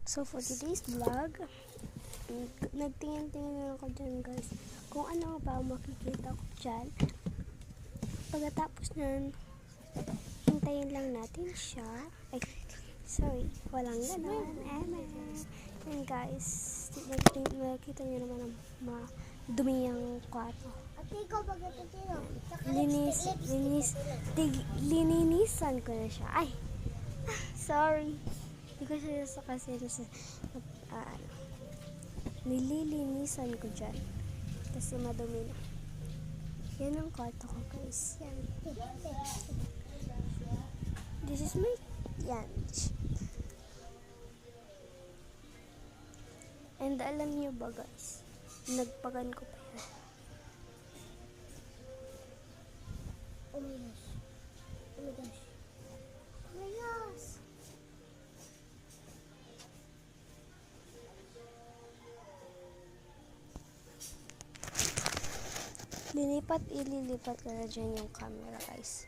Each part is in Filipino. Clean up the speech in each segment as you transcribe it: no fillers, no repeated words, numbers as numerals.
So for today's vlog, nagtingin-tingin ako dyan guys kung ano ba makikita ko dyan. Pagkatapos nun, hintayin lang natin siya. Ay, sorry, walang ganon. And guys, nakita nyo naman ang madumi ang kwarto. Lininisan ko na siya. Ay, sorry. Hindi ko siya kasi nililinisan ko dyan. Kasi madumi na. Yan ang kwarto ko guys. Yan. This is my, yan. And alam niyo ba guys, nagpagan ko pa yan. Oh my gosh. Oh my gosh. Oh my gosh. Ililipat ko na dyan yung camera guys.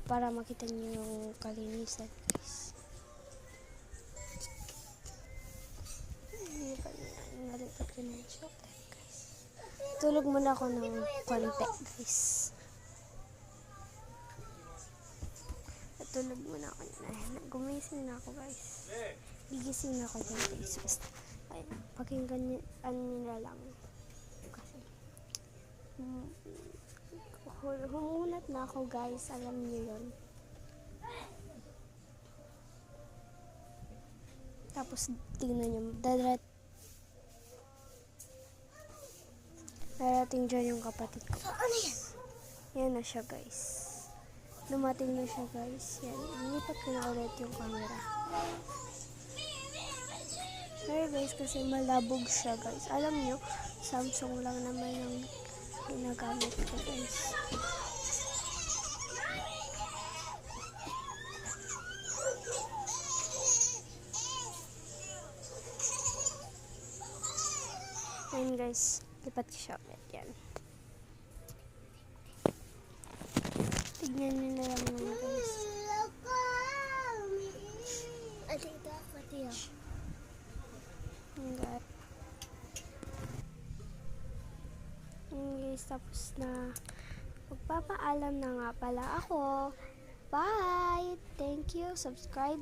Para makita niyo yung kalinisan guys. Nalipat ko na yung chocolate guys. Tulog muna ako ng konti guys. Tulog muna ako. Gumising na ako guys. Gigising na ako dyan guys. Basta, ay, pakinggan nyo na lang. Kasi, humulat na ako guys. Alam niyo yun. Tapos, tingnan nyo. Darating dyan yung kapatid ko. Ano yan? Yan na siya guys. Dumating na siya guys. Yan. Ilipat ko na ulit yung camera. Sorry guys kasi malabog siya guys. Alam nyo, Samsung lang naman yung ginagamit ko guys. Ayan guys. Lipat ko siya ulit. Yan. Tignan nyo na lang naman guys. Alita ako tiyo. Guys, tapos na. Magpapaalam na nga pala ako. Bye! Thank you. Subscribe